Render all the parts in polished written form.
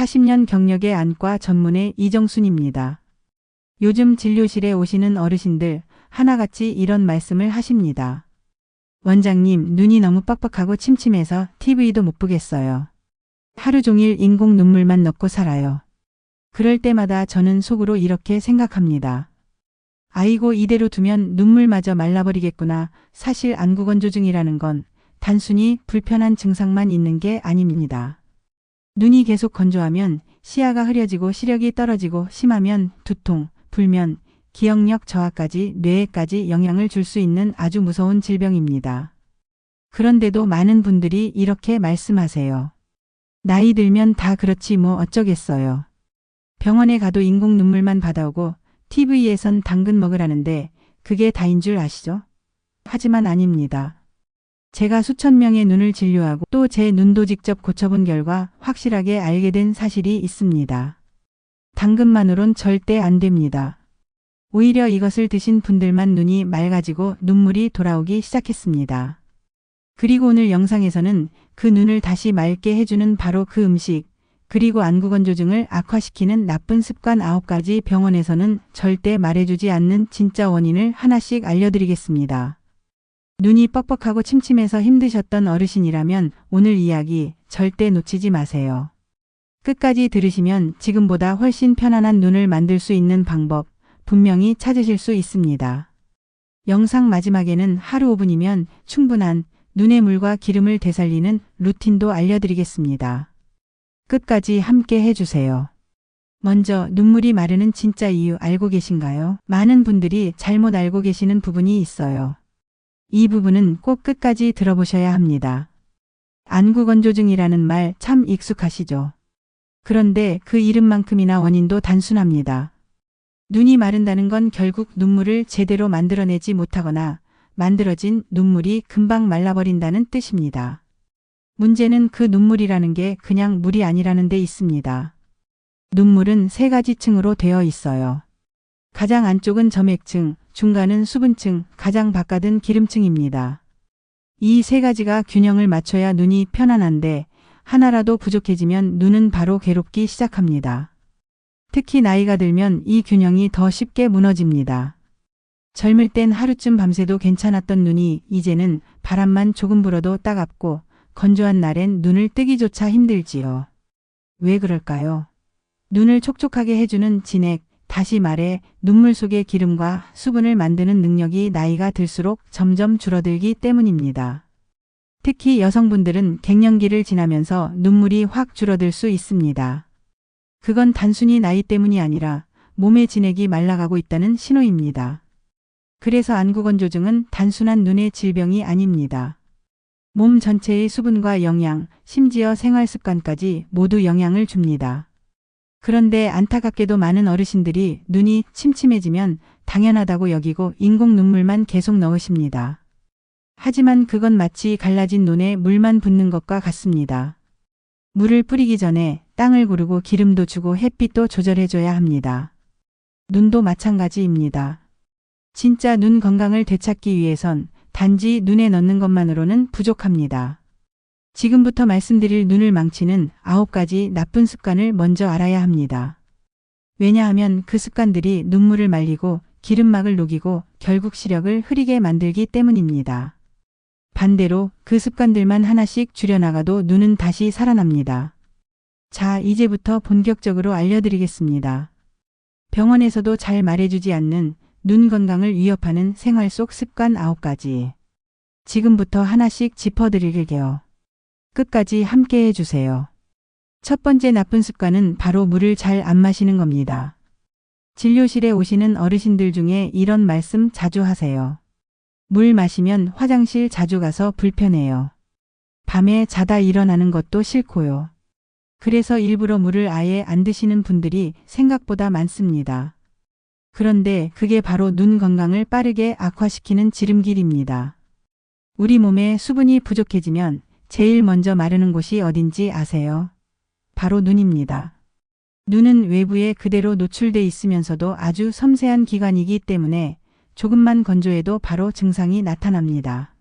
40년 경력의 안과 전문의 이정순입니다. 요즘 진료실에 오시는 어르신들 하나같이 이런 말씀을 하십니다. 원장님, 눈이 너무 뻑뻑하고 침침해서 TV도 못 보겠어요. 하루 종일 인공 눈물만 넣고 살아요. 그럴 때마다 저는 속으로 이렇게 생각합니다. 아이고, 이대로 두면 눈물마저 말라버리겠구나. 사실 안구건조증이라는 건 단순히 불편한 증상만 있는 게 아닙니다. 눈이 계속 건조하면 시야가 흐려지고 시력이 떨어지고 심하면 두통, 불면, 기억력 저하까지 뇌에까지 영향을 줄 수 있는 아주 무서운 질병입니다. 그런데도 많은 분들이 이렇게 말씀하세요. 나이 들면 다 그렇지 뭐 어쩌겠어요. 병원에 가도 인공 눈물만 받아오고 TV에선 당근 먹으라는데 그게 다인 줄 아시죠? 하지만 아닙니다. 제가 수천 명의 눈을 진료하고 또 제 눈도 직접 고쳐본 결과 확실하게 알게 된 사실이 있습니다. 당근만으론 절대 안 됩니다. 오히려 이것을 드신 분들만 눈이 맑아지고 눈물이 돌아오기 시작했습니다. 그리고 오늘 영상에서는 그 눈을 다시 맑게 해주는 바로 그 음식, 그리고 안구건조증을 악화시키는 나쁜 습관 9가지 병원에서는 절대 말해주지 않는 진짜 원인을 하나씩 알려드리겠습니다. 눈이 뻑뻑하고 침침해서 힘드셨던 어르신이라면 오늘 이야기 절대 놓치지 마세요. 끝까지 들으시면 지금보다 훨씬 편안한 눈을 만들 수 있는 방법 분명히 찾으실 수 있습니다. 영상 마지막에는 하루 5분이면 충분한 눈의 물과 기름을 되살리는 루틴도 알려드리겠습니다. 끝까지 함께 해주세요. 먼저 눈물이 마르는 진짜 이유 알고 계신가요? 많은 분들이 잘못 알고 계시는 부분이 있어요. 이 부분은 꼭 끝까지 들어보셔야 합니다. 안구건조증이라는 말 참 익숙하시죠? 그런데 그 이름만큼이나 원인도 단순합니다. 눈이 마른다는 건 결국 눈물을 제대로 만들어내지 못하거나 만들어진 눈물이 금방 말라버린다는 뜻입니다. 문제는 그 눈물이라는 게 그냥 물이 아니라는 데 있습니다. 눈물은 3가지 층으로 되어 있어요. 가장 안쪽은 점액층, 중간은 수분층, 가장 바깥은 기름층입니다. 이 3가지가 균형을 맞춰야 눈이 편안한데 하나라도 부족해지면 눈은 바로 괴롭기 시작합니다. 특히 나이가 들면 이 균형이 더 쉽게 무너집니다. 젊을 땐 하루쯤 밤새도 괜찮았던 눈이 이제는 바람만 조금 불어도 따갑고 건조한 날엔 눈을 뜨기조차 힘들지요. 왜 그럴까요? 눈을 촉촉하게 해주는 진액, 다시 말해 눈물 속의 기름과 수분을 만드는 능력이 나이가 들수록 점점 줄어들기 때문입니다. 특히 여성분들은 갱년기를 지나면서 눈물이 확 줄어들 수 있습니다. 그건 단순히 나이 때문이 아니라 몸의 진액이 말라가고 있다는 신호입니다. 그래서 안구건조증은 단순한 눈의 질병이 아닙니다. 몸 전체의 수분과 영양, 심지어 생활습관까지 모두 영향을 줍니다. 그런데 안타깝게도 많은 어르신들이 눈이 침침해지면 당연하다고 여기고 인공 눈물만 계속 넣으십니다. 하지만 그건 마치 갈라진 논에 물만 붓는 것과 같습니다. 물을 뿌리기 전에 땅을 고르고 기름도 주고 햇빛도 조절해줘야 합니다. 눈도 마찬가지입니다. 진짜 눈 건강을 되찾기 위해선 단지 눈에 넣는 것만으로는 부족합니다. 지금부터 말씀드릴 눈을 망치는 9가지 나쁜 습관을 먼저 알아야 합니다. 왜냐하면 그 습관들이 눈물을 말리고 기름막을 녹이고 결국 시력을 흐리게 만들기 때문입니다. 반대로 그 습관들만 하나씩 줄여나가도 눈은 다시 살아납니다. 자, 이제부터 본격적으로 알려드리겠습니다. 병원에서도 잘 말해주지 않는 눈 건강을 위협하는 생활 속 습관 9가지. 지금부터 하나씩 짚어드릴게요. 끝까지 함께 해주세요. 첫 번째 나쁜 습관은 바로 물을 잘 안 마시는 겁니다. 진료실에 오시는 어르신들 중에 이런 말씀 자주 하세요. 물 마시면 화장실 자주 가서 불편해요. 밤에 자다 일어나는 것도 싫고요. 그래서 일부러 물을 아예 안 드시는 분들이 생각보다 많습니다. 그런데 그게 바로 눈 건강을 빠르게 악화시키는 지름길입니다. 우리 몸에 수분이 부족해지면 제일 먼저 마르는 곳이 어딘지 아세요? 바로 눈입니다. 눈은 외부에 그대로 노출돼 있으면서도 아주 섬세한 기관이기 때문에 조금만 건조해도 바로 증상이 나타납니다.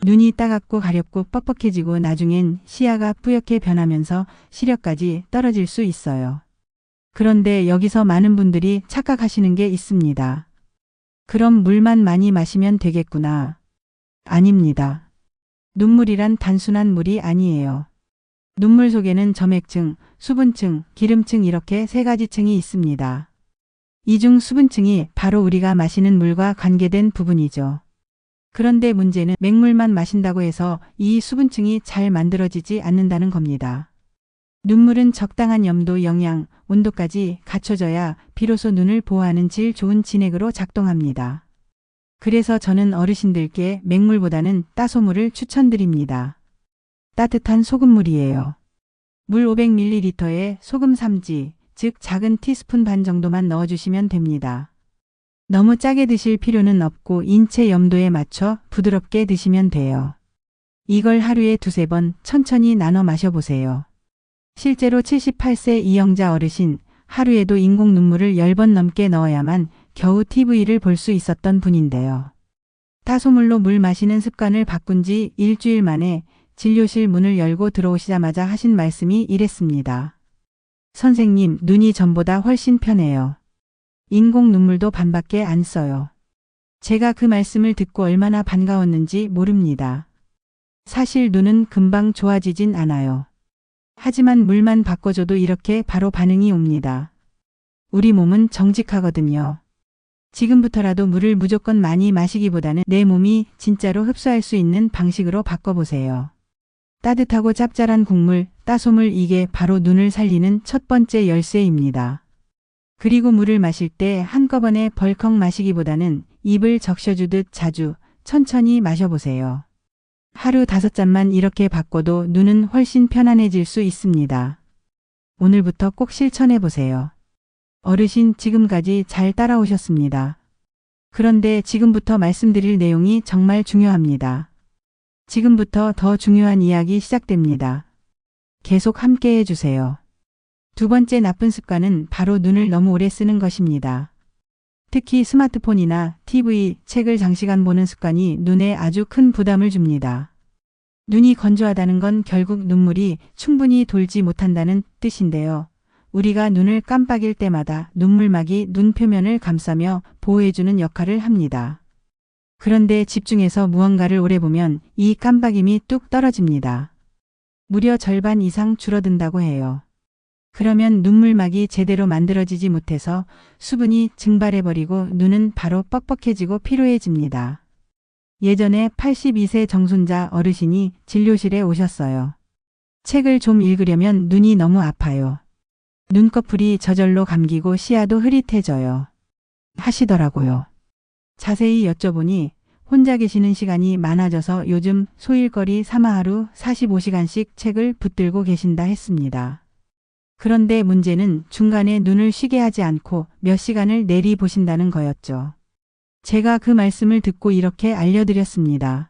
눈이 따갑고 가렵고 뻑뻑해지고 나중엔 시야가 뿌옇게 변하면서 시력까지 떨어질 수 있어요. 그런데 여기서 많은 분들이 착각하시는 게 있습니다. 그럼 물만 많이 마시면 되겠구나. 아닙니다. 눈물이란 단순한 물이 아니에요. 눈물 속에는 점액층, 수분층, 기름층 이렇게 세 가지 층이 있습니다. 이 중 수분층이 바로 우리가 마시는 물과 관계된 부분이죠. 그런데 문제는 맹물만 마신다고 해서 이 수분층이 잘 만들어지지 않는다는 겁니다. 눈물은 적당한 염도, 영양, 온도까지 갖춰져야 비로소 눈을 보호하는 질 좋은 진액으로 작동합니다. 그래서 저는 어르신들께 맹물보다는 따소물을 추천드립니다. 따뜻한 소금물이에요. 물 500ml에 소금 3지, 즉 작은 티스푼 반 정도만 넣어주시면 됩니다. 너무 짜게 드실 필요는 없고 인체 염도에 맞춰 부드럽게 드시면 돼요. 이걸 하루에 2~3번 천천히 나눠 마셔보세요. 실제로 78세 이영자 어르신 하루에도 인공 눈물을 10번 넘게 넣어야만 겨우 TV를 볼 수 있었던 분인데요. 따소물로 물 마시는 습관을 바꾼 지 일주일 만에 진료실 문을 열고 들어오시자마자 하신 말씀이 이랬습니다. 선생님, 눈이 전보다 훨씬 편해요. 인공 눈물도 반밖에 안 써요. 제가 그 말씀을 듣고 얼마나 반가웠는지 모릅니다. 사실 눈은 금방 좋아지진 않아요. 하지만 물만 바꿔줘도 이렇게 바로 반응이 옵니다. 우리 몸은 정직하거든요. 지금부터라도 물을 무조건 많이 마시기보다는 내 몸이 진짜로 흡수할 수 있는 방식으로 바꿔보세요. 따뜻하고 짭짤한 국물, 따소물 이게 바로 눈을 살리는 첫 번째 열쇠입니다. 그리고 물을 마실 때 한꺼번에 벌컥 마시기보다는 입을 적셔주듯 자주, 천천히 마셔보세요. 하루 5잔만 이렇게 바꿔도 눈은 훨씬 편안해질 수 있습니다. 오늘부터 꼭 실천해보세요. 어르신 지금까지 잘 따라오셨습니다. 그런데 지금부터 말씀드릴 내용이 정말 중요합니다. 지금부터 더 중요한 이야기 시작됩니다. 계속 함께 해주세요. 두 번째 나쁜 습관은 바로 눈을 너무 오래 쓰는 것입니다. 특히 스마트폰이나 TV, 책을 장시간 보는 습관이 눈에 아주 큰 부담을 줍니다. 눈이 건조하다는 건 결국 눈물이 충분히 돌지 못한다는 뜻인데요. 우리가 눈을 깜빡일 때마다 눈물막이 눈 표면을 감싸며 보호해주는 역할을 합니다. 그런데 집중해서 무언가를 오래 보면 이 깜빡임이 뚝 떨어집니다. 무려 절반 이상 줄어든다고 해요. 그러면 눈물막이 제대로 만들어지지 못해서 수분이 증발해버리고 눈은 바로 뻑뻑해지고 피로해집니다. 예전에 82세 정순자 어르신이 진료실에 오셨어요. 책을 좀 읽으려면 눈이 너무 아파요. 눈꺼풀이 저절로 감기고 시야도 흐릿해져요. 하시더라고요. 자세히 여쭤보니 혼자 계시는 시간이 많아져서 요즘 소일거리 삼아 하루 45시간씩 책을 붙들고 계신다 했습니다. 그런데 문제는 중간에 눈을 쉬게 하지 않고 몇 시간을 내리 보신다는 거였죠. 제가 그 말씀을 듣고 이렇게 알려드렸습니다.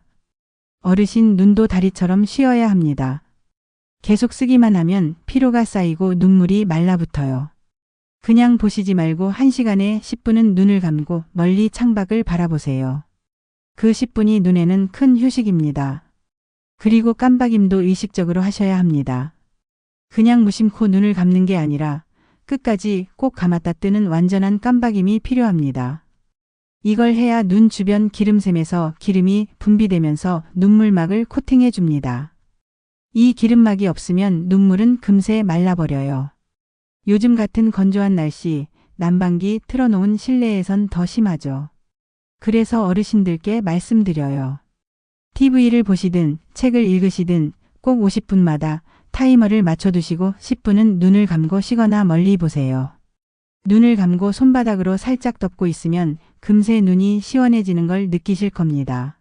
어르신 눈도 다리처럼 쉬어야 합니다. 계속 쓰기만 하면 피로가 쌓이고 눈물이 말라붙어요. 그냥 보시지 말고 1시간에 10분은 눈을 감고 멀리 창밖을 바라보세요. 그 10분이 눈에는 큰 휴식입니다. 그리고 깜빡임도 의식적으로 하셔야 합니다. 그냥 무심코 눈을 감는 게 아니라 끝까지 꼭 감았다 뜨는 완전한 깜빡임이 필요합니다. 이걸 해야 눈 주변 기름샘에서 기름이 분비되면서 눈물막을 코팅해 줍니다. 이 기름막이 없으면 눈물은 금세 말라버려요. 요즘 같은 건조한 날씨, 난방기 틀어놓은 실내에선 더 심하죠. 그래서 어르신들께 말씀드려요. TV를 보시든 책을 읽으시든 꼭 50분마다 타이머를 맞춰두시고 10분은 눈을 감고 쉬거나 멀리 보세요. 눈을 감고 손바닥으로 살짝 덮고 있으면 금세 눈이 시원해지는 걸 느끼실 겁니다.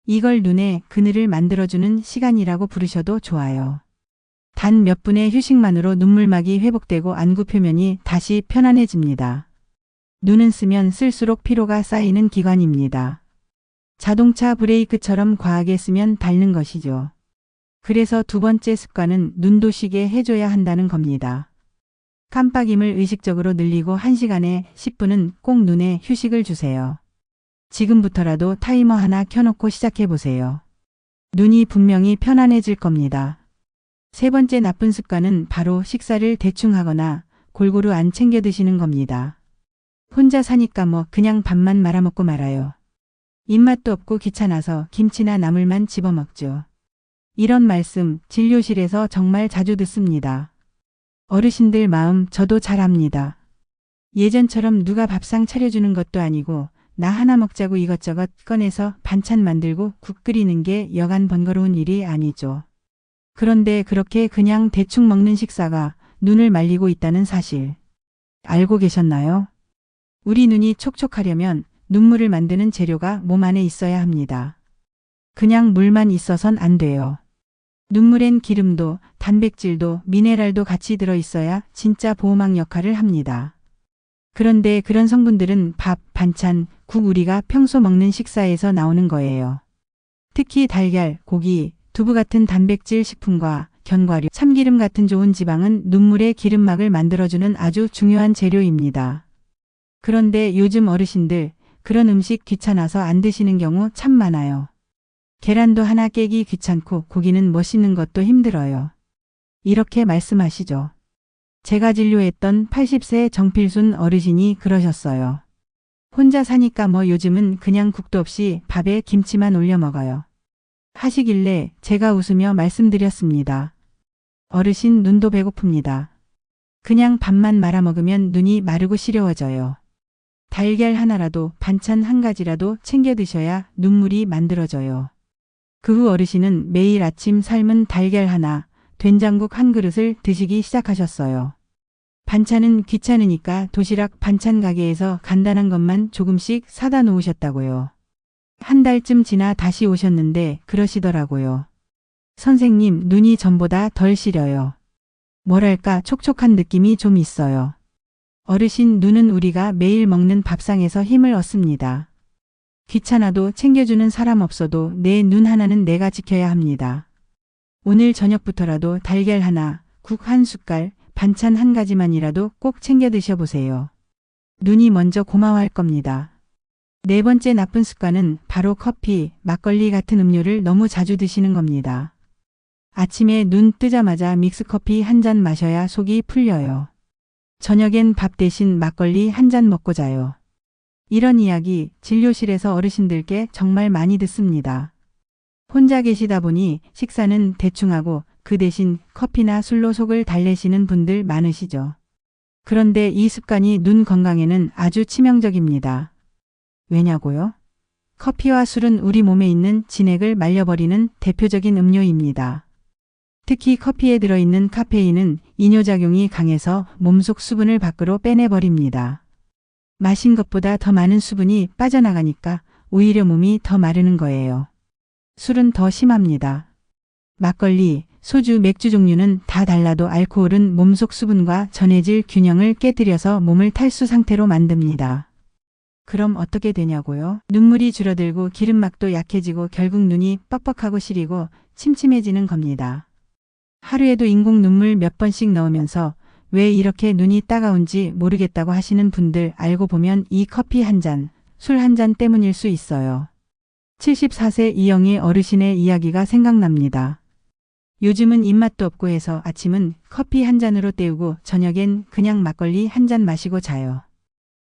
이걸 눈에 그늘을 만들어주는 시간이라고 부르셔도 좋아요. 단 몇 분의 휴식만으로 눈물막이 회복되고 안구 표면이 다시 편안해집니다. 눈은 쓰면 쓸수록 피로가 쌓이는 기관입니다. 자동차 브레이크처럼 과하게 쓰면 닳는 것이죠. 그래서 두 번째 습관은 눈도 쉬게 해줘야 한다는 겁니다. 깜빡임을 의식적으로 늘리고 1시간에 10분은 꼭 눈에 휴식을 주세요. 지금부터라도 타이머 하나 켜놓고 시작해보세요. 눈이 분명히 편안해질 겁니다. 세 번째 나쁜 습관은 바로 식사를 대충 하거나 골고루 안 챙겨 드시는 겁니다. 혼자 사니까 뭐 그냥 밥만 말아먹고 말아요. 입맛도 없고 귀찮아서 김치나 나물만 집어먹죠. 이런 말씀 진료실에서 정말 자주 듣습니다. 어르신들 마음 저도 잘 압니다. 예전처럼 누가 밥상 차려주는 것도 아니고 나 하나 먹자고 이것저것 꺼내서 반찬 만들고 국 끓이는 게 여간 번거로운 일이 아니죠. 그런데 그렇게 그냥 대충 먹는 식사가 눈을 말리고 있다는 사실 알고 계셨나요? 우리 눈이 촉촉하려면 눈물을 만드는 재료가 몸 안에 있어야 합니다. 그냥 물만 있어선 안 돼요. 눈물엔 기름도, 단백질도, 미네랄도 같이 들어있어야 진짜 보호막 역할을 합니다. 그런데 그런 성분들은 밥, 반찬, 국 우리가 평소 먹는 식사에서 나오는 거예요. 특히 달걀, 고기, 두부 같은 단백질 식품과 견과류, 참기름 같은 좋은 지방은 눈물의 기름막을 만들어주는 아주 중요한 재료입니다. 그런데 요즘 어르신들 그런 음식 귀찮아서 안 드시는 경우 참 많아요. 계란도 하나 깨기 귀찮고 고기는 뭐 씻는 것도 힘들어요. 이렇게 말씀하시죠. 제가 진료했던 80세 정필순 어르신이 그러셨어요. 혼자 사니까 뭐 요즘은 그냥 국도 없이 밥에 김치만 올려 먹어요. 하시길래 제가 웃으며 말씀드렸습니다. 어르신 눈도 배고픕니다. 그냥 밥만 말아 먹으면 눈이 마르고 시려워져요. 달걀 하나라도 반찬 한 가지라도 챙겨 드셔야 눈물이 만들어져요. 그 후 어르신은 매일 아침 삶은 달걀 하나, 된장국 한 그릇을 드시기 시작하셨어요. 반찬은 귀찮으니까 도시락 반찬 가게에서 간단한 것만 조금씩 사다 놓으셨다고요. 한 달쯤 지나 다시 오셨는데 그러시더라고요. 선생님, 눈이 전보다 덜 시려요. 뭐랄까 촉촉한 느낌이 좀 있어요. 어르신 눈은 우리가 매일 먹는 밥상에서 힘을 얻습니다. 귀찮아도 챙겨주는 사람 없어도 내 눈 하나는 내가 지켜야 합니다. 오늘 저녁부터라도 달걀 하나, 국 한 숟갈, 반찬 한 가지만이라도 꼭 챙겨 드셔보세요. 눈이 먼저 고마워할 겁니다. 네 번째 나쁜 습관은 바로 커피, 막걸리 같은 음료를 너무 자주 드시는 겁니다. 아침에 눈 뜨자마자 믹스커피 한 잔 마셔야 속이 풀려요. 저녁엔 밥 대신 막걸리 한 잔 먹고 자요. 이런 이야기 진료실에서 어르신들께 정말 많이 듣습니다. 혼자 계시다 보니 식사는 대충 하고 그 대신 커피나 술로 속을 달래시는 분들 많으시죠. 그런데 이 습관이 눈 건강에는 아주 치명적입니다. 왜냐고요? 커피와 술은 우리 몸에 있는 진액을 말려버리는 대표적인 음료입니다. 특히 커피에 들어있는 카페인은 이뇨작용이 강해서 몸속 수분을 밖으로 빼내버립니다. 마신 것보다 더 많은 수분이 빠져나가니까 오히려 몸이 더 마르는 거예요. 술은 더 심합니다. 막걸리, 소주, 맥주 종류는 다 달라도 알코올은 몸속 수분과 전해질 균형을 깨뜨려서 몸을 탈수 상태로 만듭니다. 그럼 어떻게 되냐고요? 눈물이 줄어들고 기름막도 약해지고 결국 눈이 뻑뻑하고 시리고 침침해지는 겁니다. 하루에도 인공 눈물 몇 번씩 넣으면서 왜 이렇게 눈이 따가운지 모르겠다고 하시는 분들 알고 보면 이 커피 한 잔, 술 한 잔 때문일 수 있어요. 74세 이영희 어르신의 이야기가 생각납니다. 요즘은 입맛도 없고 해서 아침은 커피 한 잔으로 때우고 저녁엔 그냥 막걸리 한 잔 마시고 자요.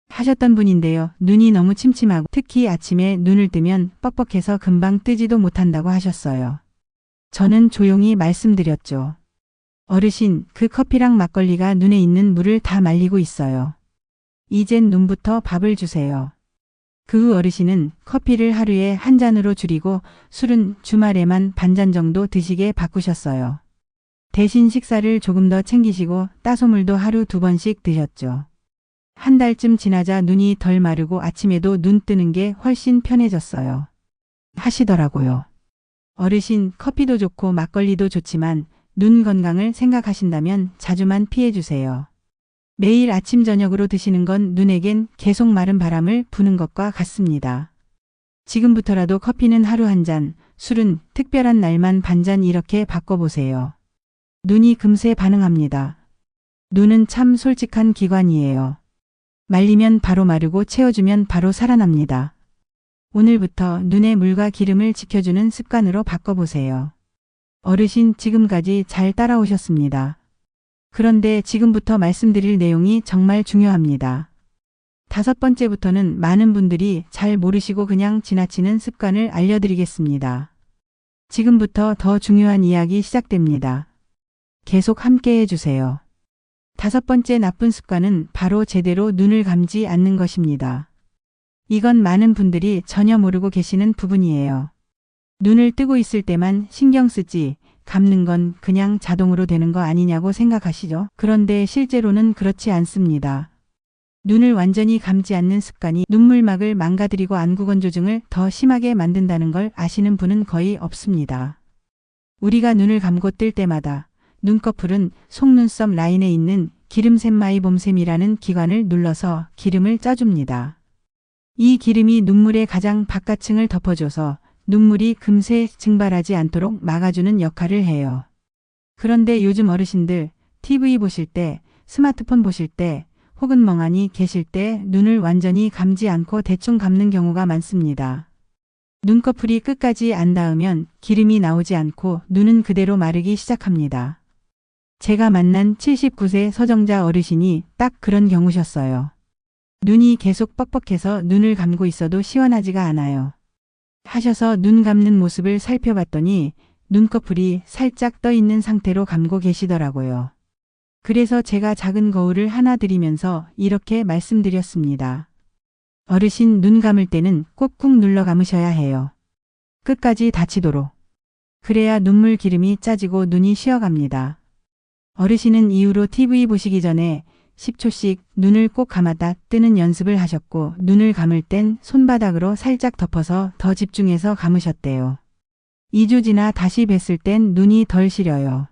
하셨던 분인데요. 눈이 너무 침침하고 특히 아침에 눈을 뜨면 뻑뻑해서 금방 뜨지도 못한다고 하셨어요. 저는 조용히 말씀드렸죠. 어르신, 그 커피랑 막걸리가 눈에 있는 물을 다 말리고 있어요. 이젠 눈부터 밥을 주세요. 그 후 어르신은 커피를 하루에 한 잔으로 줄이고 술은 주말에만 반잔 정도 드시게 바꾸셨어요. 대신 식사를 조금 더 챙기시고 따소물도 하루 2번씩 드셨죠. 한 달쯤 지나자 눈이 덜 마르고 아침에도 눈 뜨는 게 훨씬 편해졌어요. 하시더라고요. 어르신, 커피도 좋고 막걸리도 좋지만 눈 건강을 생각하신다면 자주만 피해주세요. 매일 아침 저녁으로 드시는 건 눈에겐 계속 마른 바람을 부는 것과 같습니다. 지금부터라도 커피는 하루 한 잔, 술은 특별한 날만 반잔 이렇게 바꿔보세요. 눈이 금세 반응합니다. 눈은 참 솔직한 기관이에요. 말리면 바로 마르고 채워주면 바로 살아납니다. 오늘부터 눈의 물과 기름을 지켜주는 습관으로 바꿔보세요. 어르신 지금까지 잘 따라오셨습니다. 그런데 지금부터 말씀드릴 내용이 정말 중요합니다. 5번째부터는 많은 분들이 잘 모르시고 그냥 지나치는 습관을 알려드리겠습니다. 지금부터 더 중요한 이야기 시작됩니다. 계속 함께 해주세요. 5번째 나쁜 습관은 바로 제대로 눈을 감지 않는 것입니다. 이건 많은 분들이 전혀 모르고 계시는 부분이에요. 눈을 뜨고 있을 때만 신경 쓰지 감는 건 그냥 자동으로 되는 거 아니냐고 생각하시죠? 그런데 실제로는 그렇지 않습니다. 눈을 완전히 감지 않는 습관이 눈물막을 망가뜨리고 안구건조증을 더 심하게 만든다는 걸 아시는 분은 거의 없습니다. 우리가 눈을 감고 뜰 때마다 눈꺼풀은 속눈썹 라인에 있는 기름샘마이봄샘이라는 기관을 눌러서 기름을 짜줍니다. 이 기름이 눈물의 가장 바깥층을 덮어줘서 눈물이 금세 증발하지 않도록 막아주는 역할을 해요. 그런데 요즘 어르신들 TV 보실 때, 스마트폰 보실 때, 혹은 멍하니 계실 때 눈을 완전히 감지 않고 대충 감는 경우가 많습니다. 눈꺼풀이 끝까지 안 닿으면 기름이 나오지 않고 눈은 그대로 마르기 시작합니다. 제가 만난 79세 서정자 어르신이 딱 그런 경우셨어요. 눈이 계속 뻑뻑해서 눈을 감고 있어도 시원하지가 않아요. 하셔서 눈 감는 모습을 살펴봤더니 눈꺼풀이 살짝 떠 있는 상태로 감고 계시더라고요. 그래서 제가 작은 거울을 하나 드리면서 이렇게 말씀드렸습니다. 어르신 눈 감을 때는 꾹꾹 눌러 감으셔야 해요. 끝까지 닫히도록. 그래야 눈물 기름이 짜지고 눈이 쉬어갑니다. 어르신은 이후로 TV 보시기 전에 10초씩 눈을 꼭 감았다 뜨는 연습을 하셨고 눈을 감을 땐 손바닥으로 살짝 덮어서 더 집중해서 감으셨대요. 2주 지나 다시 뵀을 땐 눈이 덜 시려요.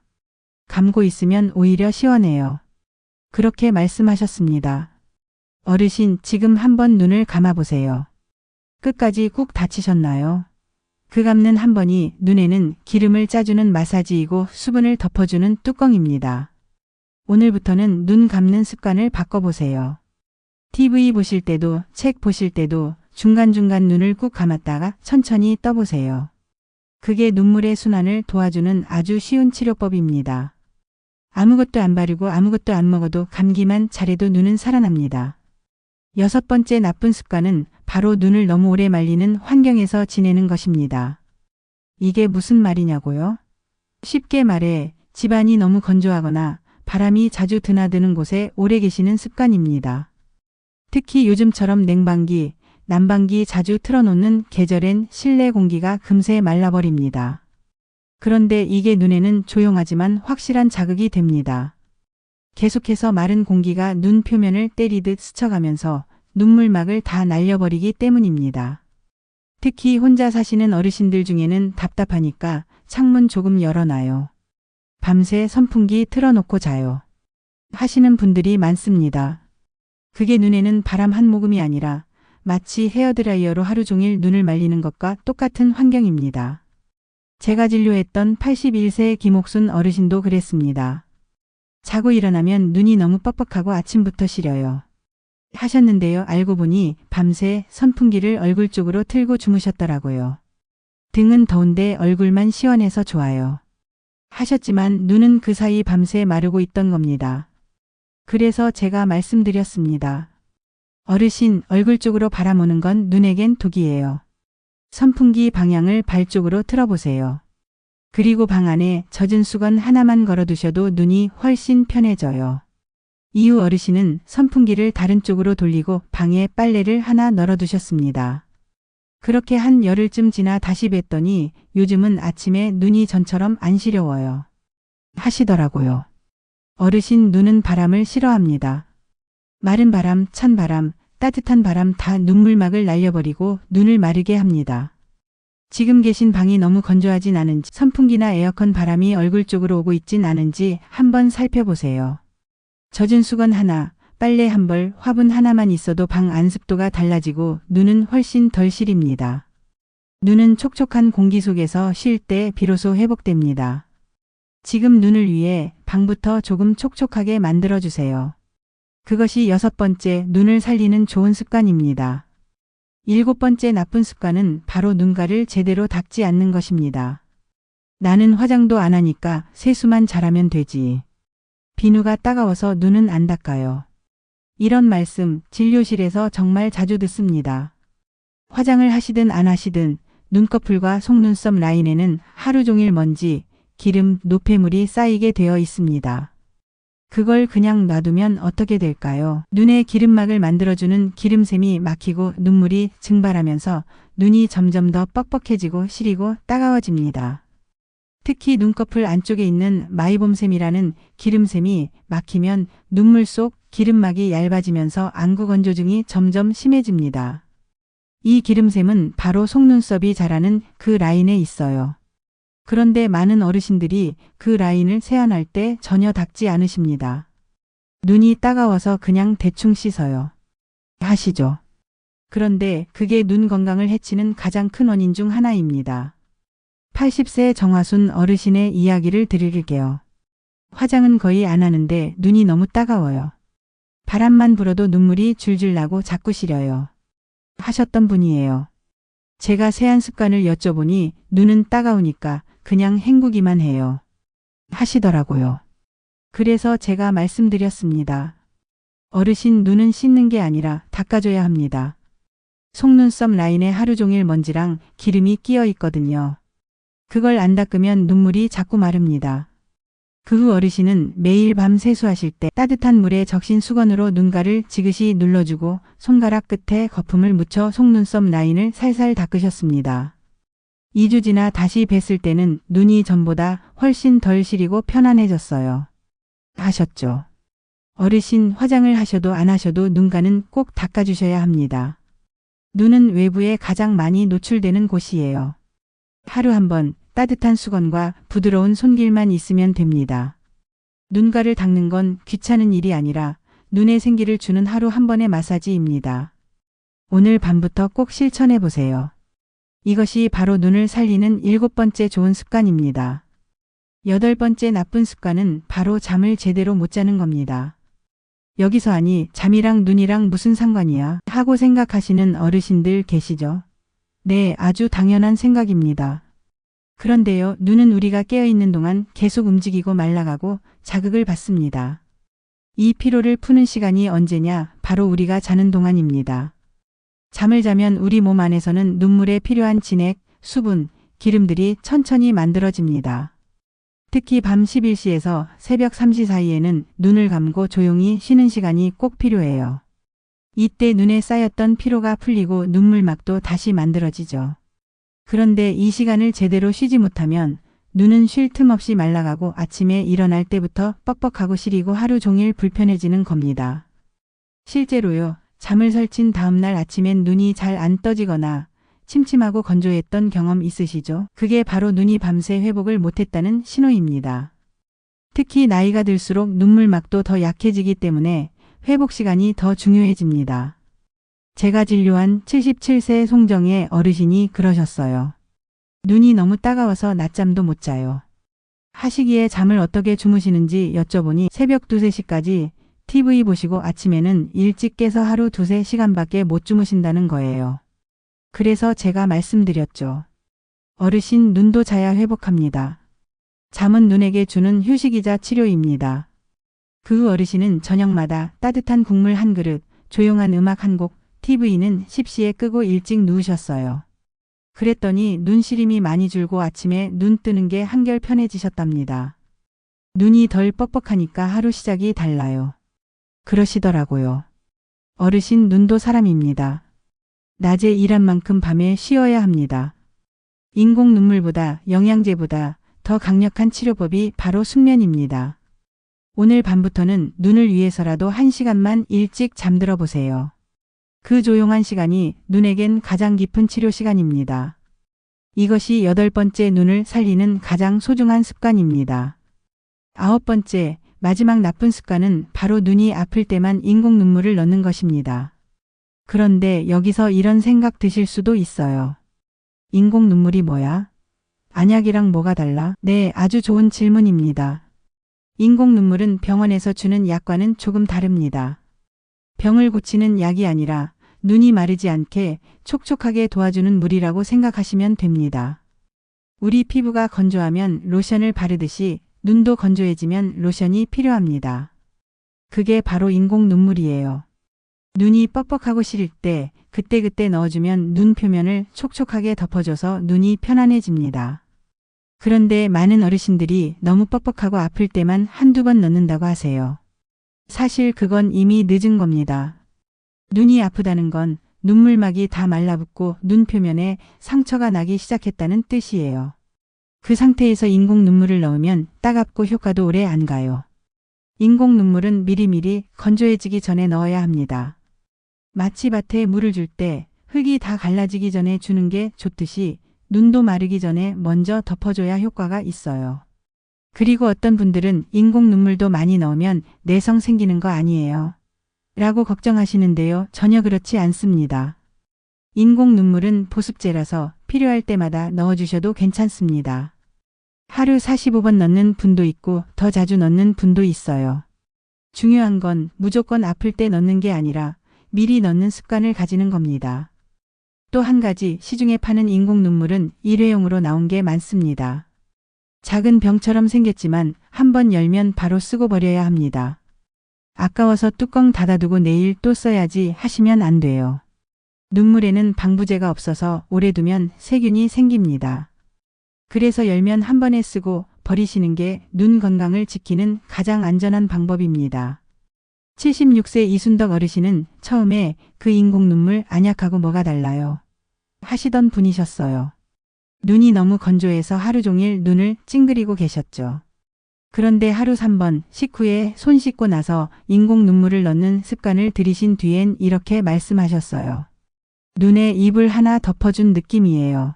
감고 있으면 오히려 시원해요. 그렇게 말씀하셨습니다. 어르신 지금 한번 눈을 감아보세요. 끝까지 꾹 닫히셨나요? 그 감는 한 번이 눈에는 기름을 짜주는 마사지이고 수분을 덮어주는 뚜껑입니다. 오늘부터는 눈 감는 습관을 바꿔보세요. TV 보실 때도 책 보실 때도 중간중간 눈을 꾹 감았다가 천천히 떠보세요. 그게 눈물의 순환을 도와주는 아주 쉬운 치료법입니다. 아무것도 안 바르고 아무것도 안 먹어도 감기만 잘해도 눈은 살아납니다. 6번째 나쁜 습관은 바로 눈을 너무 오래 말리는 환경에서 지내는 것입니다. 이게 무슨 말이냐고요? 쉽게 말해 집안이 너무 건조하거나 바람이 자주 드나드는 곳에 오래 계시는 습관입니다. 특히 요즘처럼 냉방기, 난방기 자주 틀어놓는 계절엔 실내 공기가 금세 말라버립니다. 그런데 이게 눈에는 조용하지만 확실한 자극이 됩니다. 계속해서 마른 공기가 눈 표면을 때리듯 스쳐가면서 눈물막을 다 날려버리기 때문입니다. 특히 혼자 사시는 어르신들 중에는 답답하니까 창문 조금 열어놔요. 밤새 선풍기 틀어놓고 자요. 하시는 분들이 많습니다. 그게 눈에는 바람 한 모금이 아니라 마치 헤어드라이어로 하루 종일 눈을 말리는 것과 똑같은 환경입니다. 제가 진료했던 81세 김옥순 어르신도 그랬습니다. 자고 일어나면 눈이 너무 뻑뻑하고 아침부터 시려요. 하셨는데요. 알고 보니 밤새 선풍기를 얼굴 쪽으로 틀고 주무셨더라고요. 등은 더운데 얼굴만 시원해서 좋아요. 하셨지만 눈은 그 사이 밤새 마르고 있던 겁니다. 그래서 제가 말씀드렸습니다. 어르신 얼굴 쪽으로 바람 오는 건 눈에겐 독이에요. 선풍기 방향을 발 쪽으로 틀어보세요. 그리고 방 안에 젖은 수건 하나만 걸어두셔도 눈이 훨씬 편해져요. 이후 어르신은 선풍기를 다른 쪽으로 돌리고 방에 빨래를 하나 널어두셨습니다. 그렇게 한 열흘쯤 지나 다시 뵀더니 요즘은 아침에 눈이 전처럼 안 시려워요. 하시더라고요. 어르신 눈은 바람을 싫어합니다. 마른 바람, 찬 바람, 따뜻한 바람 다 눈물막을 날려버리고 눈을 마르게 합니다. 지금 계신 방이 너무 건조하진 않은지 선풍기나 에어컨 바람이 얼굴 쪽으로 오고 있진 않은지 한번 살펴보세요. 젖은 수건 하나, 빨래 한 벌, 화분 하나만 있어도 방 안 습도가 달라지고 눈은 훨씬 덜 시립니다. 눈은 촉촉한 공기 속에서 쉴 때 비로소 회복됩니다. 지금 눈을 위해 방부터 조금 촉촉하게 만들어주세요. 그것이 6번째 눈을 살리는 좋은 습관입니다. 7번째 나쁜 습관은 바로 눈가를 제대로 닦지 않는 것입니다. 나는 화장도 안 하니까 세수만 잘하면 되지. 비누가 따가워서 눈은 안 닦아요. 이런 말씀 진료실에서 정말 자주 듣습니다. 화장을 하시든 안 하시든 눈꺼풀과 속눈썹 라인에는 하루 종일 먼지, 기름, 노폐물이 쌓이게 되어 있습니다. 그걸 그냥 놔두면 어떻게 될까요? 눈에 기름막을 만들어주는 기름샘이 막히고 눈물이 증발하면서 눈이 점점 더 뻑뻑해지고 시리고 따가워집니다. 특히 눈꺼풀 안쪽에 있는 마이봄샘이라는 기름샘이 막히면 눈물 속 기름막이 얇아지면서 안구 건조증이 점점 심해집니다. 이 기름샘은 바로 속눈썹이 자라는 그 라인에 있어요. 그런데 많은 어르신들이 그 라인을 세안할 때 전혀 닦지 않으십니다. 눈이 따가워서 그냥 대충 씻어요. 하시죠. 그런데 그게 눈 건강을 해치는 가장 큰 원인 중 하나입니다. 80세 정화순 어르신의 이야기를 드릴게요. 화장은 거의 안 하는데 눈이 너무 따가워요. 바람만 불어도 눈물이 줄줄 나고 자꾸 시려요. 하셨던 분이에요. 제가 세안 습관을 여쭤보니 눈은 따가우니까 그냥 헹구기만 해요. 하시더라고요. 그래서 제가 말씀드렸습니다. 어르신 눈은 씻는 게 아니라 닦아줘야 합니다. 속눈썹 라인에 하루 종일 먼지랑 기름이 끼어 있거든요. 그걸 안 닦으면 눈물이 자꾸 마릅니다. 그 후 어르신은 매일 밤 세수하실 때 따뜻한 물에 적신 수건으로 눈가를 지그시 눌러주고 손가락 끝에 거품을 묻혀 속눈썹 라인을 살살 닦으셨습니다. 2주 지나 다시 뵀을 때는 눈이 전보다 훨씬 덜 시리고 편안해졌어요. 하셨죠. 어르신 화장을 하셔도 안 하셔도 눈가는 꼭 닦아주셔야 합니다. 눈은 외부에 가장 많이 노출되는 곳이에요. 하루 한 번 따뜻한 수건과 부드러운 손길만 있으면 됩니다. 눈가를 닦는 건 귀찮은 일이 아니라 눈에 생기를 주는 하루 한 번의 마사지입니다. 오늘 밤부터 꼭 실천해 보세요. 이것이 바로 눈을 살리는 7번째 좋은 습관입니다. 8번째 나쁜 습관은 바로 잠을 제대로 못 자는 겁니다. 여기서 아니 잠이랑 눈이랑 무슨 상관이야 하고 생각하시는 어르신들 계시죠? 네, 아주 당연한 생각입니다. 그런데요, 눈은 우리가 깨어있는 동안 계속 움직이고 말라가고 자극을 받습니다. 이 피로를 푸는 시간이 언제냐? 바로 우리가 자는 동안입니다. 잠을 자면 우리 몸 안에서는 눈물에 필요한 진액, 수분, 기름들이 천천히 만들어집니다. 특히 밤 11시에서 새벽 3시 사이에는 눈을 감고 조용히 쉬는 시간이 꼭 필요해요. 이때 눈에 쌓였던 피로가 풀리고 눈물막도 다시 만들어지죠. 그런데 이 시간을 제대로 쉬지 못하면 눈은 쉴 틈 없이 말라가고 아침에 일어날 때부터 뻑뻑하고 시리고 하루 종일 불편해지는 겁니다. 실제로요, 잠을 설친 다음날 아침엔 눈이 잘 안 떠지거나 침침하고 건조했던 경험 있으시죠? 그게 바로 눈이 밤새 회복을 못했다는 신호입니다. 특히 나이가 들수록 눈물막도 더 약해지기 때문에 회복 시간이 더 중요해집니다. 제가 진료한 77세 송정의 어르신이 그러셨어요. 눈이 너무 따가워서 낮잠도 못 자요. 하시기에 잠을 어떻게 주무시는지 여쭤보니 새벽 2, 3시까지 TV 보시고 아침에는 일찍 깨서 하루 2, 3시간밖에 못 주무신다는 거예요. 그래서 제가 말씀드렸죠. 어르신 눈도 자야 회복합니다. 잠은 눈에게 주는 휴식이자 치료입니다. 그 후 어르신은 저녁마다 따뜻한 국물 한 그릇, 조용한 음악 한 곡, TV는 10시에 끄고 일찍 누우셨어요. 그랬더니 눈시림이 많이 줄고 아침에 눈 뜨는 게 한결 편해지셨답니다. 눈이 덜 뻑뻑하니까 하루 시작이 달라요. 그러시더라고요. 어르신 눈도 사람입니다. 낮에 일한 만큼 밤에 쉬어야 합니다. 인공 눈물보다 영양제보다 더 강력한 치료법이 바로 숙면입니다. 오늘 밤부터는 눈을 위해서라도 1시간만 일찍 잠들어 보세요. 그 조용한 시간이 눈에겐 가장 깊은 치료 시간입니다. 이것이 8번째 눈을 살리는 가장 소중한 습관입니다. 9번째, 마지막 나쁜 습관은 바로 눈이 아플 때만 인공 눈물을 넣는 것입니다. 그런데 여기서 이런 생각 드실 수도 있어요. 인공 눈물이 뭐야? 안약이랑 뭐가 달라? 네, 아주 좋은 질문입니다. 인공 눈물은 병원에서 주는 약과는 조금 다릅니다. 병을 고치는 약이 아니라 눈이 마르지 않게 촉촉하게 도와주는 물이라고 생각하시면 됩니다. 우리 피부가 건조하면 로션을 바르듯이 눈도 건조해지면 로션이 필요합니다. 그게 바로 인공 눈물이에요. 눈이 뻑뻑하고 시릴 때 그때그때 넣어주면 눈 표면을 촉촉하게 덮어줘서 눈이 편안해집니다. 그런데 많은 어르신들이 너무 뻑뻑하고 아플 때만 한두 번 넣는다고 하세요. 사실 그건 이미 늦은 겁니다. 눈이 아프다는 건 눈물막이 다 말라붙고 눈 표면에 상처가 나기 시작했다는 뜻이에요. 그 상태에서 인공 눈물을 넣으면 따갑고 효과도 오래 안 가요. 인공 눈물은 미리미리 건조해지기 전에 넣어야 합니다. 마치 밭에 물을 줄 때 흙이 다 갈라지기 전에 주는 게 좋듯이 눈도 마르기 전에 먼저 덮어줘야 효과가 있어요. 그리고 어떤 분들은 인공 눈물도 많이 넣으면 내성 생기는 거 아니에요? 라고 걱정하시는데요. 전혀 그렇지 않습니다. 인공 눈물은 보습제라서 필요할 때마다 넣어주셔도 괜찮습니다. 하루 45번 넣는 분도 있고 더 자주 넣는 분도 있어요. 중요한 건 무조건 아플 때 넣는 게 아니라 미리 넣는 습관을 가지는 겁니다. 또 한 가지 시중에 파는 인공 눈물은 일회용으로 나온 게 많습니다. 작은 병처럼 생겼지만 한번 열면 바로 쓰고 버려야 합니다. 아까워서 뚜껑 닫아두고 내일 또 써야지 하시면 안 돼요. 눈물에는 방부제가 없어서 오래 두면 세균이 생깁니다. 그래서 열면 한 번에 쓰고 버리시는 게 눈 건강을 지키는 가장 안전한 방법입니다. 76세 이순덕 어르신은 처음에 그 인공 눈물 안약하고 뭐가 달라요? 하시던 분이셨어요. 눈이 너무 건조해서 하루 종일 눈을 찡그리고 계셨죠. 그런데 하루 3번 식후에 손 씻고 나서 인공 눈물을 넣는 습관을 들이신 뒤엔 이렇게 말씀하셨어요. 눈에 이불 하나 덮어준 느낌이에요.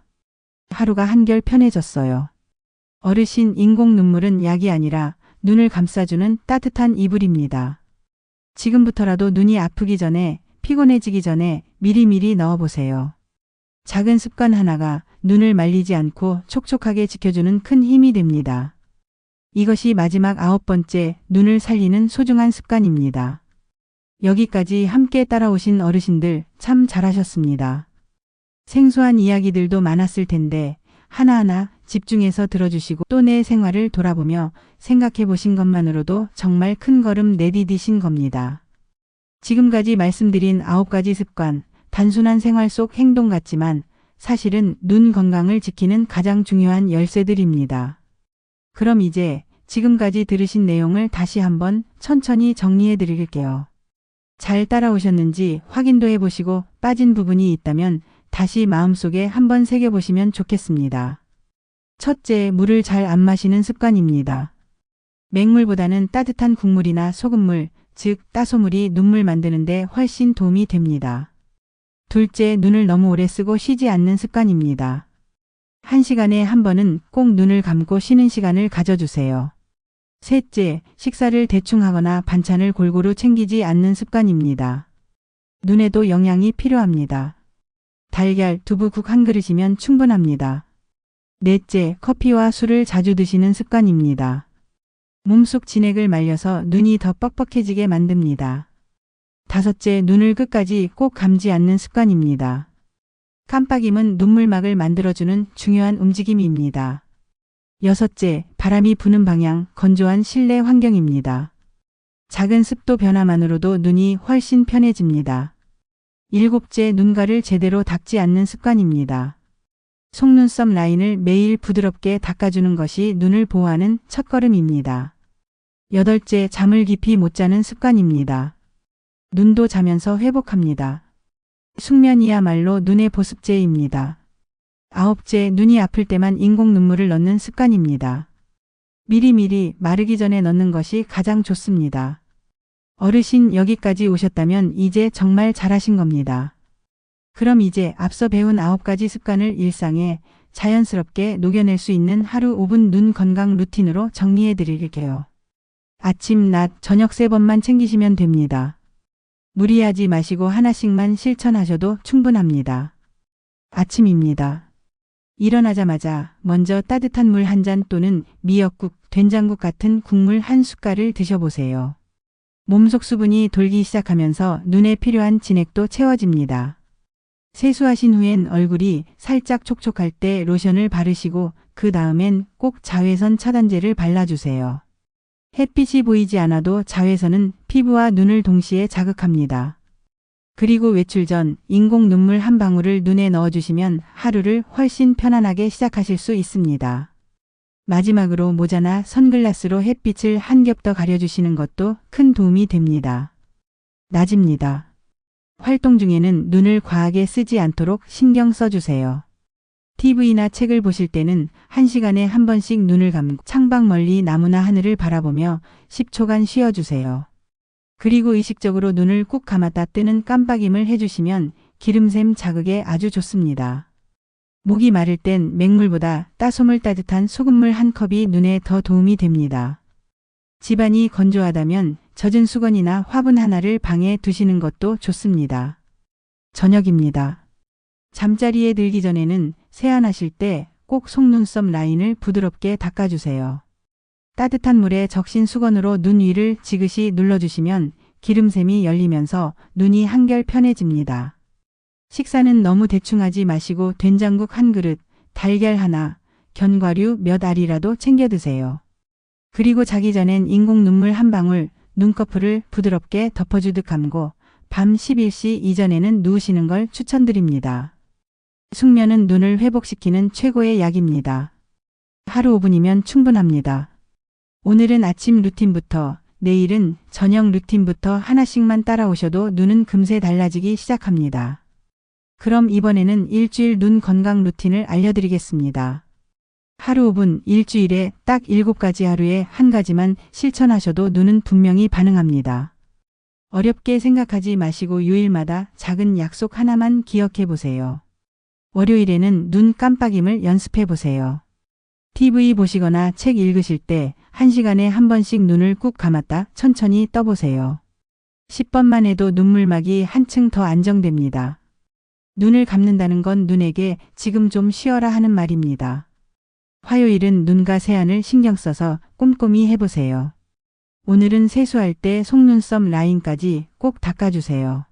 하루가 한결 편해졌어요. 어르신, 인공 눈물은 약이 아니라 눈을 감싸주는 따뜻한 이불입니다. 지금부터라도 눈이 아프기 전에, 피곤해지기 전에 미리미리 넣어보세요. 작은 습관 하나가 눈을 말리지 않고 촉촉하게 지켜주는 큰 힘이 됩니다. 이것이 마지막 9번째 눈을 살리는 소중한 습관입니다. 여기까지 함께 따라오신 어르신들 참 잘하셨습니다. 생소한 이야기들도 많았을 텐데 하나하나 집중해서 들어주시고 또 내 생활을 돌아보며 생각해 보신 것만으로도 정말 큰 걸음 내디디신 겁니다. 지금까지 말씀드린 9가지 습관, 단순한 생활 속 행동 같지만 사실은 눈 건강을 지키는 가장 중요한 열쇠들입니다. 그럼 이제 지금까지 들으신 내용을 다시 한번 천천히 정리해 드릴게요. 잘 따라오셨는지 확인도 해보시고 빠진 부분이 있다면 다시 마음속에 한번 새겨보시면 좋겠습니다. 첫째, 물을 잘 안 마시는 습관입니다. 맹물보다는 따뜻한 국물이나 소금물, 즉 따소물이 눈물 만드는데 훨씬 도움이 됩니다. 둘째, 눈을 너무 오래 쓰고 쉬지 않는 습관입니다. 1시간에 한 번은 꼭 눈을 감고 쉬는 시간을 가져주세요. 셋째, 식사를 대충 하거나 반찬을 골고루 챙기지 않는 습관입니다. 눈에도 영양이 필요합니다. 달걀, 두부, 국 한 그릇이면 충분합니다. 넷째, 커피와 술을 자주 드시는 습관입니다. 몸속 진액을 말려서 눈이 더 뻑뻑해지게 만듭니다. 다섯째, 눈을 끝까지 꼭 감지 않는 습관입니다. 깜빡임은 눈물막을 만들어주는 중요한 움직임입니다. 여섯째, 바람이 부는 방향, 건조한 실내 환경입니다. 작은 습도 변화만으로도 눈이 훨씬 편해집니다. 일곱째, 눈가를 제대로 닦지 않는 습관입니다. 속눈썹 라인을 매일 부드럽게 닦아주는 것이 눈을 보호하는 첫걸음입니다. 여덟째, 잠을 깊이 못 자는 습관입니다. 눈도 자면서 회복합니다. 숙면이야말로 눈의 보습제입니다. 아홉째, 눈이 아플 때만 인공 눈물을 넣는 습관입니다. 미리미리 마르기 전에 넣는 것이 가장 좋습니다. 어르신, 여기까지 오셨다면 이제 정말 잘하신 겁니다. 그럼 이제 앞서 배운 9가지 습관을 일상에 자연스럽게 녹여낼 수 있는 하루 5분 눈 건강 루틴으로 정리해 드릴게요. 아침, 낮, 저녁 3번만 챙기시면 됩니다. 무리하지 마시고 하나씩만 실천하셔도 충분합니다. 아침입니다. 일어나자마자 먼저 따뜻한 물 한 잔 또는 미역국, 된장국 같은 국물 한 숟갈을 드셔보세요. 몸속 수분이 돌기 시작하면서 눈에 필요한 진액도 채워집니다. 세수하신 후엔 얼굴이 살짝 촉촉할 때 로션을 바르시고 그 다음엔 꼭 자외선 차단제를 발라주세요. 햇빛이 보이지 않아도 자외선은 피부와 눈을 동시에 자극합니다. 그리고 외출 전 인공 눈물 한 방울을 눈에 넣어주시면 하루를 훨씬 편안하게 시작하실 수 있습니다. 마지막으로 모자나 선글라스로 햇빛을 한 겹 더 가려주시는 것도 큰 도움이 됩니다. 낮입니다. 활동 중에는 눈을 과하게 쓰지 않도록 신경 써주세요. TV나 책을 보실 때는 1시간에 한 번씩 눈을 감고 창밖 멀리 나무나 하늘을 바라보며 10초간 쉬어주세요. 그리고 의식적으로 눈을 꾹 감았다 뜨는 깜빡임을 해주시면 기름샘 자극에 아주 좋습니다. 목이 마를 땐 맹물보다 따소물 따뜻한 소금물 한 컵이 눈에 더 도움이 됩니다. 집안이 건조하다면 젖은 수건이나 화분 하나를 방에 두시는 것도 좋습니다. 저녁입니다. 잠자리에 들기 전에는 세안하실 때 꼭 속눈썹 라인을 부드럽게 닦아주세요. 따뜻한 물에 적신 수건으로 눈 위를 지그시 눌러주시면 기름샘이 열리면서 눈이 한결 편해집니다. 식사는 너무 대충 하지 마시고 된장국 한 그릇, 달걀 하나, 견과류 몇 알이라도 챙겨 드세요. 그리고 자기 전엔 인공 눈물 한 방울, 눈꺼풀을 부드럽게 덮어주듯 감고 밤 11시 이전에는 누우시는 걸 추천드립니다. 숙면은 눈을 회복시키는 최고의 약입니다. 하루 5분이면 충분합니다. 오늘은 아침 루틴부터, 내일은 저녁 루틴부터 하나씩만 따라오셔도 눈은 금세 달라지기 시작합니다. 그럼 이번에는 일주일 눈 건강 루틴을 알려드리겠습니다. 하루 5분, 일주일에 딱 7가지 하루에 한 가지만 실천하셔도 눈은 분명히 반응합니다. 어렵게 생각하지 마시고 요일마다 작은 약속 하나만 기억해 보세요. 월요일에는 눈 깜빡임을 연습해 보세요. TV 보시거나 책 읽으실 때 1시간에 한 번씩 눈을 꾹 감았다 천천히 떠보세요. 10번만 해도 눈물막이 한층 더 안정됩니다. 눈을 감는다는 건 눈에게 지금 좀 쉬어라 하는 말입니다. 화요일은 눈과 세안을 신경 써서 꼼꼼히 해보세요. 오늘은 세수할 때 속눈썹 라인까지 꼭 닦아주세요.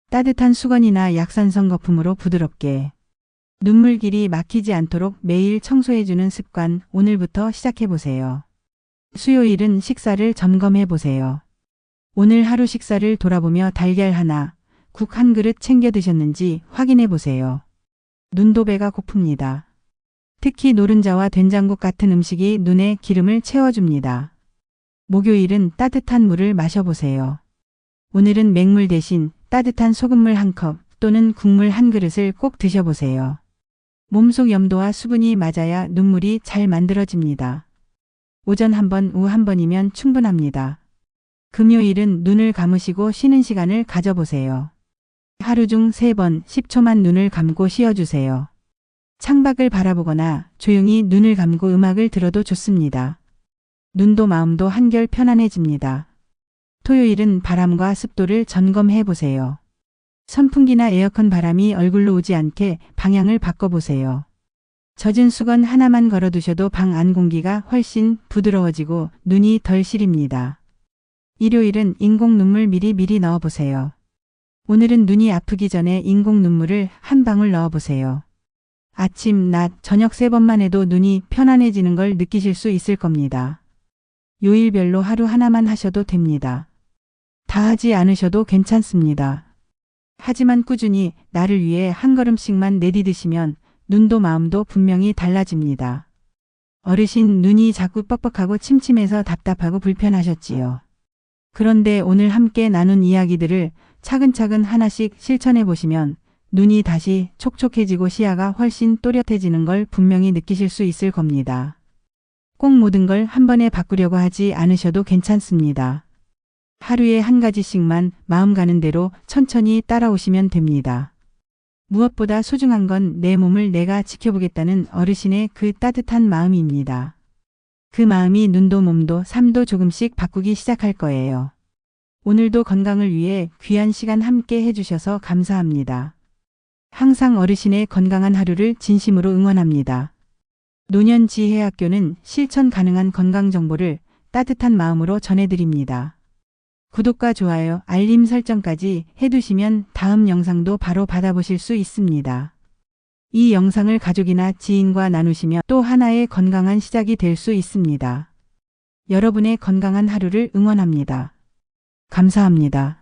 따뜻한 수건이나 약산성 거품으로 부드럽게. 눈물길이 막히지 않도록 매일 청소해주는 습관 오늘부터 시작해보세요. 수요일은 식사를 점검해보세요. 오늘 하루 식사를 돌아보며 달걀 하나, 국 한 그릇 챙겨 드셨는지 확인해보세요. 눈도 배가 고픕니다. 특히 노른자와 된장국 같은 음식이 눈에 기름을 채워줍니다. 목요일은 따뜻한 물을 마셔보세요. 오늘은 맹물 대신 따뜻한 소금물 한 컵 또는 국물 한 그릇을 꼭 드셔보세요. 몸속 염도와 수분이 맞아야 눈물이 잘 만들어집니다. 오전 한 번, 오후 한 번이면 충분합니다. 금요일은 눈을 감으시고 쉬는 시간을 가져보세요. 하루 중 3번 10초만 눈을 감고 쉬어주세요. 창밖을 바라보거나 조용히 눈을 감고 음악을 들어도 좋습니다. 눈도 마음도 한결 편안해집니다. 토요일은 바람과 습도를 점검해 보세요. 선풍기나 에어컨 바람이 얼굴로 오지 않게 방향을 바꿔보세요. 젖은 수건 하나만 걸어두셔도 방 안 공기가 훨씬 부드러워지고 눈이 덜 시립니다. 일요일은 인공 눈물 미리 넣어보세요. 오늘은 눈이 아프기 전에 인공 눈물을 한 방울 넣어보세요. 아침, 낮, 저녁 3번만 해도 눈이 편안해지는 걸 느끼실 수 있을 겁니다. 요일별로 하루 하나만 하셔도 됩니다. 다 하지 않으셔도 괜찮습니다. 하지만 꾸준히 나를 위해 한 걸음씩만 내디디시면 눈도 마음도 분명히 달라집니다. 어르신 눈이 자꾸 뻑뻑하고 침침해서 답답하고 불편하셨지요. 그런데 오늘 함께 나눈 이야기들을 차근차근 하나씩 실천해 보시면 눈이 다시 촉촉해지고 시야가 훨씬 또렷해지는 걸 분명히 느끼실 수 있을 겁니다. 꼭 모든 걸 한 번에 바꾸려고 하지 않으셔도 괜찮습니다. 하루에 한 가지씩만 마음 가는 대로 천천히 따라오시면 됩니다. 무엇보다 소중한 건 내 몸을 내가 지켜보겠다는 어르신의 그 따뜻한 마음입니다. 그 마음이 눈도 몸도 삶도 조금씩 바꾸기 시작할 거예요. 오늘도 건강을 위해 귀한 시간 함께 해주셔서 감사합니다. 항상 어르신의 건강한 하루를 진심으로 응원합니다. 노년지혜학교는 실천 가능한 건강 정보를 따뜻한 마음으로 전해드립니다. 구독과 좋아요, 알림 설정까지 해두시면 다음 영상도 바로 받아보실 수 있습니다. 이 영상을 가족이나 지인과 나누시면 또 하나의 건강한 시작이 될 수 있습니다. 여러분의 건강한 하루를 응원합니다. 감사합니다.